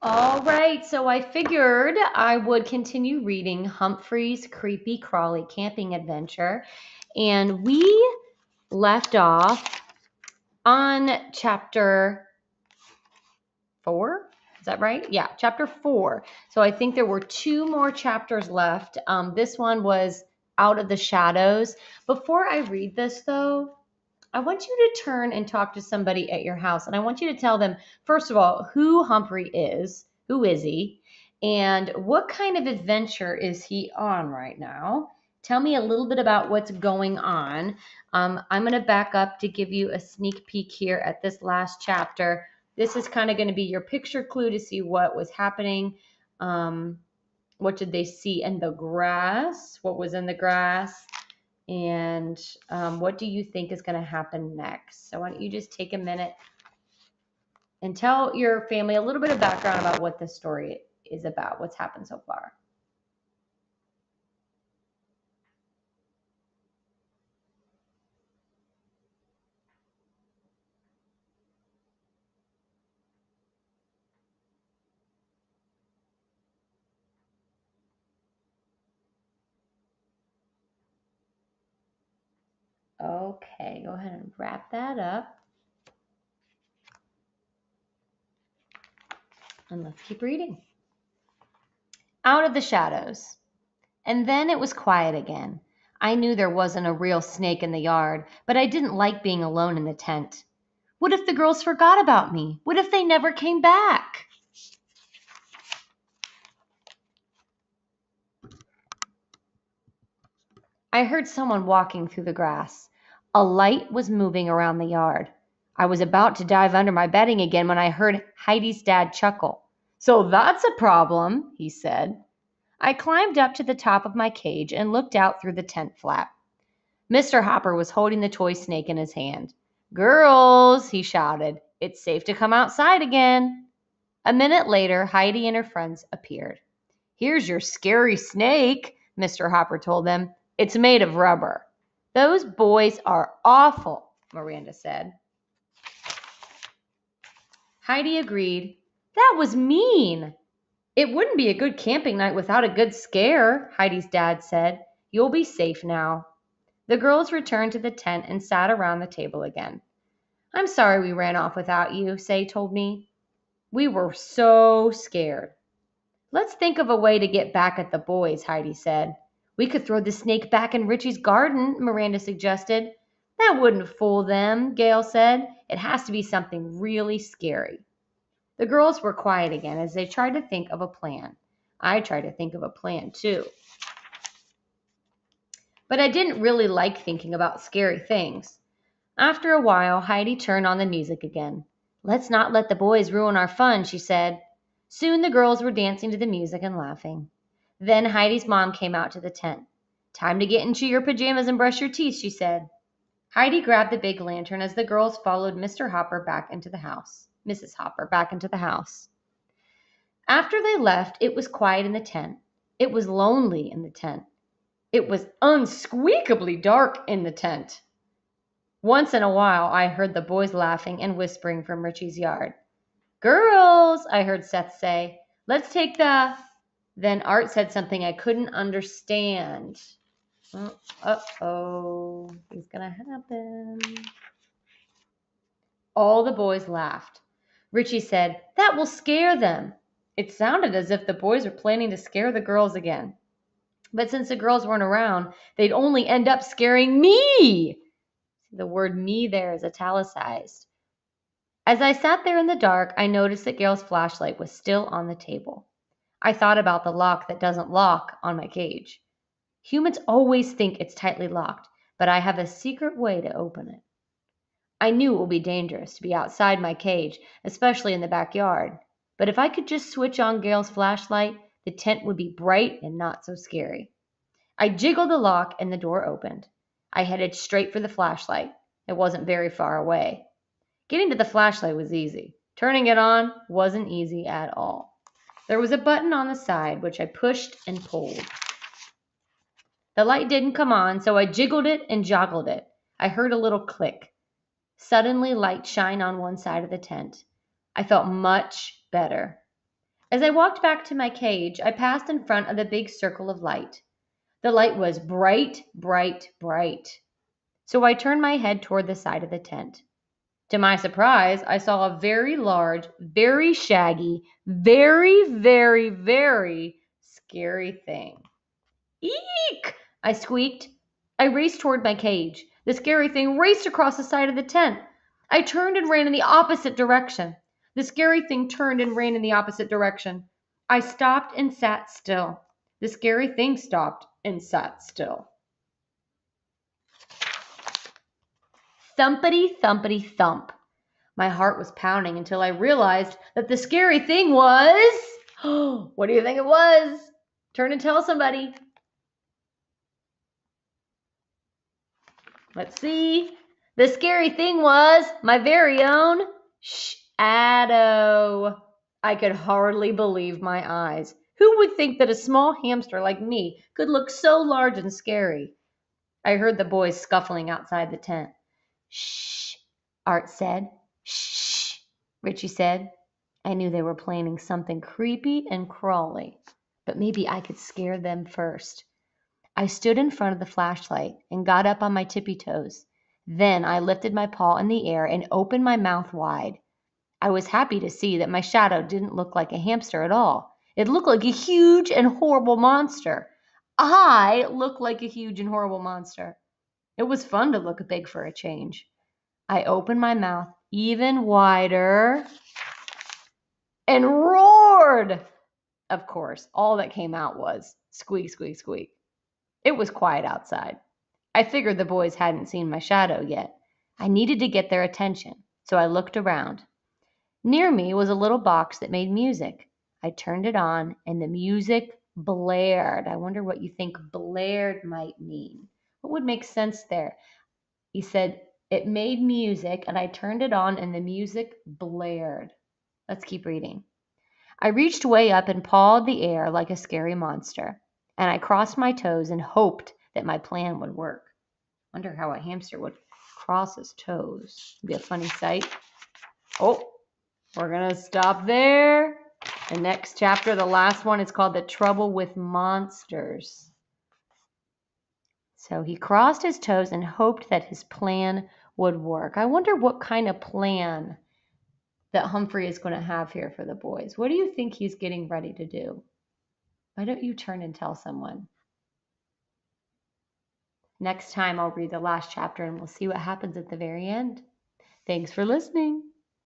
All right, so I figured I would continue reading Humphrey's Creepy Crawly Camping Adventure. And we left off on chapter 4. Is that right? Yeah, chapter 4. So I think there were 2 more chapters left. This one was Out of the Shadows. Before I read this, though, I want you to turn and talk to somebody at your house. And I want you to tell them, first of all, who Humphrey is. Who is he? And what kind of adventure is he on right now? Tell me a little bit about what's going on. I'm going to back up to give you a sneak peek here at this last chapter. This is kind of going to be your picture clue to see what was happening. What did they see in the grass? What was in the grass? And what do you think is going to happen next? So why don't you just take a minute and tell your family a little bit of background about what this story is about, what's happened so far. Okay, go ahead and wrap that up. And let's keep reading. Out of the shadows. And then it was quiet again. I knew there wasn't a real snake in the yard, but I didn't like being alone in the tent. What if the girls forgot about me? What if they never came back? I heard someone walking through the grass. A light was moving around the yard. I was about to dive under my bedding again when I heard Heidi's dad chuckle. So that's a problem, he said. I climbed up to the top of my cage and looked out through the tent flap. Mr. Hopper was holding the toy snake in his hand. Girls, he shouted, it's safe to come outside again. A minute later, Heidi and her friends appeared. Here's your scary snake, Mr. Hopper told them. It's made of rubber. Those boys are awful, Miranda said. Heidi agreed. That was mean. It wouldn't be a good camping night without a good scare, Heidi's dad said. You'll be safe now. The girls returned to the tent and sat around the table again. I'm sorry we ran off without you, Say told me. We were so scared. Let's think of a way to get back at the boys, Heidi said. We could throw the snake back in Richie's garden, Miranda suggested. That wouldn't fool them, Gail said. It has to be something really scary. The girls were quiet again as they tried to think of a plan. I tried to think of a plan, too. But I didn't really like thinking about scary things. After a while, Heidi turned on the music again. Let's not let the boys ruin our fun, she said. Soon the girls were dancing to the music and laughing. Then Heidi's mom came out to the tent. Time to get into your pajamas and brush your teeth, she said. Heidi grabbed the big lantern as the girls followed Mr. Hopper back into the house. Mrs. Hopper back into the house. After they left, it was quiet in the tent. It was lonely in the tent. It was unsqueakably dark in the tent. Once in a while, I heard the boys laughing and whispering from Richie's yard. Girls, I heard Seth say, let's take the... Then Art said something I couldn't understand. Uh-oh, it's gonna happen. All the boys laughed. Richie said, that will scare them. It sounded as if the boys were planning to scare the girls again. But since the girls weren't around, they'd only end up scaring me. The word me there is italicized. As I sat there in the dark, I noticed that Gail's flashlight was still on the table. I thought about the lock that doesn't lock on my cage. Humans always think it's tightly locked, but I have a secret way to open it. I knew it would be dangerous to be outside my cage, especially in the backyard. But if I could just switch on Gail's flashlight, the tent would be bright and not so scary. I jiggled the lock and the door opened. I headed straight for the flashlight. It wasn't very far away. Getting to the flashlight was easy. Turning it on wasn't easy at all. There was a button on the side, which I pushed and pulled. The light didn't come on, so I jiggled it and joggled it. I heard a little click. Suddenly, light shined on one side of the tent. I felt much better. As I walked back to my cage, I passed in front of the big circle of light. The light was bright, bright, bright. So I turned my head toward the side of the tent. To my surprise, I saw a very large, very shaggy, very, very, very scary thing. Eek! I squeaked. I raced toward my cage. The scary thing raced across the side of the tent. I turned and ran in the opposite direction. The scary thing turned and ran in the opposite direction. I stopped and sat still. The scary thing stopped and sat still. Thumpity, thumpity, thump. My heart was pounding until I realized that the scary thing was... What do you think it was? Turn and tell somebody. Let's see. The scary thing was my very own shadow. I could hardly believe my eyes. Who would think that a small hamster like me could look so large and scary? I heard the boys scuffling outside the tent. Shh, Art said. Shh, Richie said. I knew they were planning something creepy and crawly, but maybe I could scare them first. I stood in front of the flashlight and got up on my tippy toes. Then I lifted my paw in the air and opened my mouth wide. I was happy to see that my shadow didn't look like a hamster at all. It looked like a huge and horrible monster. I looked like a huge and horrible monster. It was fun to look big for a change. I opened my mouth even wider and roared. Of course, all that came out was squeak, squeak, squeak. It was quiet outside. I figured the boys hadn't seen my shadow yet. I needed to get their attention, so I looked around. Near me was a little box that made music. I turned it on, and the music blared. I wonder what you think blared might mean. What would make sense there? He said, it made music, and I turned it on, and the music blared. Let's keep reading. I reached way up and pawed the air like a scary monster, and I crossed my toes and hoped that my plan would work. Wonder how a hamster would cross his toes. It'd be a funny sight. Oh, we're going to stop there. The next chapter, the last one, is called The Trouble with Monsters. So he crossed his toes and hoped that his plan would work. I wonder what kind of plan that Humphrey is going to have here for the boys. What do you think he's getting ready to do? Why don't you turn and tell someone? Next time I'll read the last chapter and we'll see what happens at the very end. Thanks for listening.